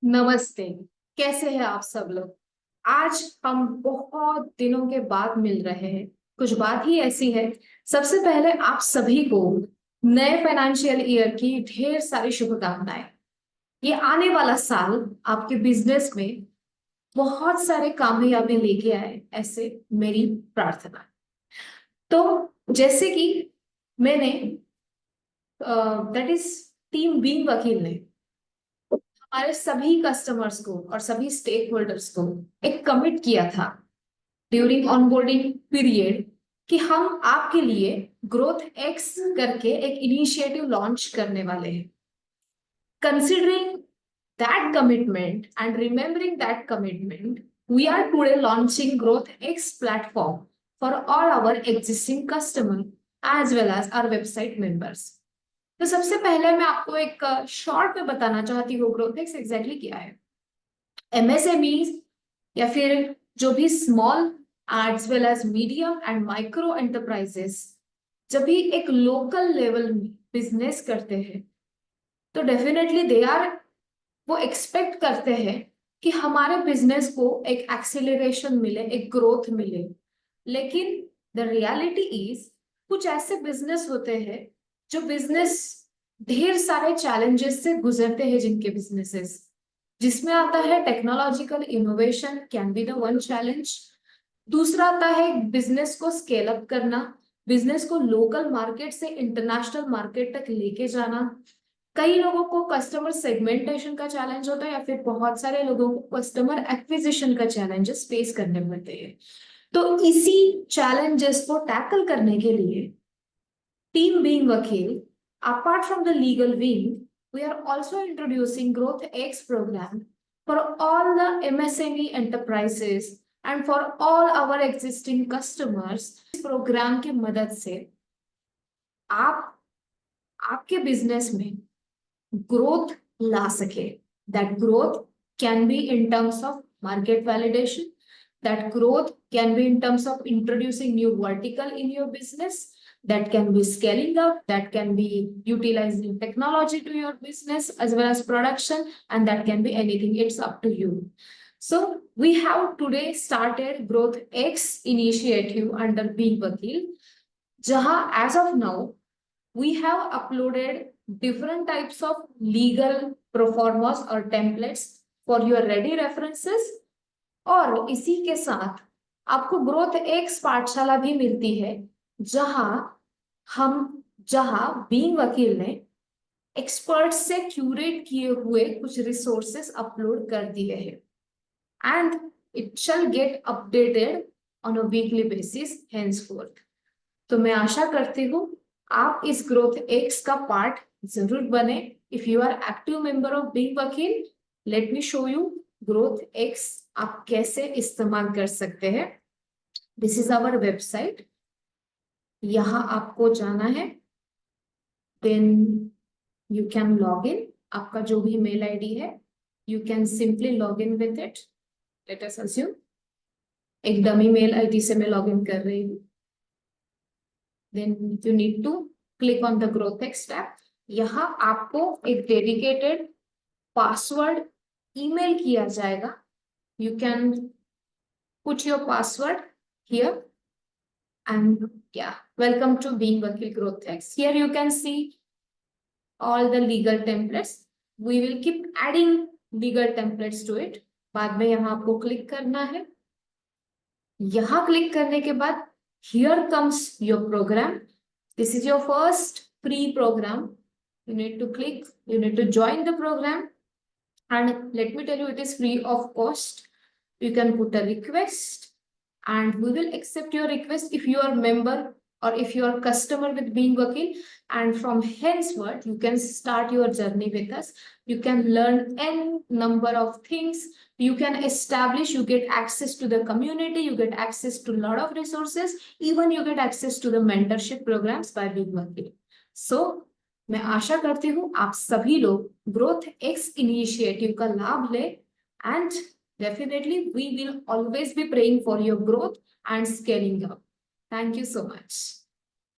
नमस्ते। कैसे हैं आप सब लोग। आज हम बहुत दिनों के बाद मिल रहे हैं। कुछ बात ही ऐसी है। सबसे पहले आप सभी को नए फाइनेंशियल ईयर की ढेर सारी शुभकामनाएं। ये आने वाला साल आपके बिजनेस में बहुत सारे कामयाबी लेके आए, ऐसे मेरी प्रार्थना। तो जैसे कि मैंने दैट इज टीम बीइंग वकील ने हमारे सभी कस्टमर्स को और सभी स्टेक होल्डर्स को एक कमिट किया था ड्यूरिंग ऑनबोर्डिंग पीरियड कि हम आपके लिए ग्रोथ एक्स करके एक इनिशिएटिव लॉन्च करने वाले हैं। Considering that commitment and remembering that commitment, we are today launching growth x platform for all our existing customer as well as our website members. तो सबसे पहले मैं आपको एक शॉर्ट में बताना चाहती हूँ ग्रोथ एक्स एग्जैक्टली क्या है। एमएसएमईज या फिर जो भी small as well as medium and micro enterprises जब भी एक लोकल लेवल में बिजनेस करते हैं तो डेफिनेटली दे आर वो एक्सपेक्ट करते हैं कि हमारे बिजनेस को एक एक्सेलरेशन मिले, एक ग्रोथ मिले। लेकिन द रियलिटी इज कुछ ऐसे बिजनेस होते हैं जो बिजनेस ढेर सारे चैलेंजेस से गुजरते हैं, जिनके बिजनेसेस जिसमें आता है technological innovation can be the one challenge. दूसरा आता है बिजनेस को स्केल अप करना, बिजनेस को लोकल मार्केट से इंटरनेशनल मार्केट तक लेके जाना। कई लोगों को कस्टमर सेगमेंटेशन का चैलेंज होता है या फिर बहुत सारे लोगों को कस्टमर एक्विजिशन का चैलेंजेस फेस करने पड़ते हैं। तो इसी चैलेंजेस को टैकल करने के लिए टीम बीइंग वकील, apart from the legal wing, we are also introducing Growth X program for all the MSME enterprises and for all our existing customers. इस प्रोग्राम की मदद से आप आपके बिजनेस में ग्रोथ ला सके। That growth can be in terms of market validation, that growth can be in terms of introducing new vertical in your business, that can be scaling up, that can be utilizing technology to your business as well as production, and that can be anything. It's up to you. So we have today started Growth X initiative under Being Vakil, jahan as of now we have uploaded different types of legal proformas or templates for your ready references। और इसी के साथ आपको growth x पाठशाला भी मिलती है, जहां बीइंग वकील ने एक्सपर्ट से क्यूरेट किए हुए कुछ रिसोर्सेस अपलोड कर दिए हैं and it shall get updated on a weekly basis henceforth। तो मैं आशा करती हूँ आप इस ग्रोथ एक्स का पार्ट जरूर बने। If you are active member of being Vakil, let me show you growth x आप कैसे इस्तेमाल कर सकते हैं। This is our website. यहां आपको जाना है, then you can log in. आपका जो भी मेल आईडी है you can simply log in with it. Let us assume एक डमी मेल आईडी से मैं लॉग इन कर रही हूँ। Then you need to click on the growth x tab. यहाँ आपको एक डेडिकेटेड पासवर्ड ईमेल किया जाएगा। You can put your password here and yeah, welcome to Being Vakil Growth X. Here you can see all the legal templates. We will keep adding legal templates to it. बाद में यहाँ आपको click करना है। यहाँ click करने के बाद here comes your program. This is your first free program. You need to click, you need to join the program, and let me tell you, it is free of cost. You can put a request and we will accept your request if you are a member or if you are a customer with Being Vakil, and from henceforth you can start your journey with us. You can learn n number of things. You can establish, you get access to the community, you get access to a lot of resources, even you get access to the mentorship programs by Being Vakil. So मैं आशा करती हूँ आप सभी लोग growth x initiative का लाभ लें and definitely we will always be praying for your growth and scaling up. Thank you so much.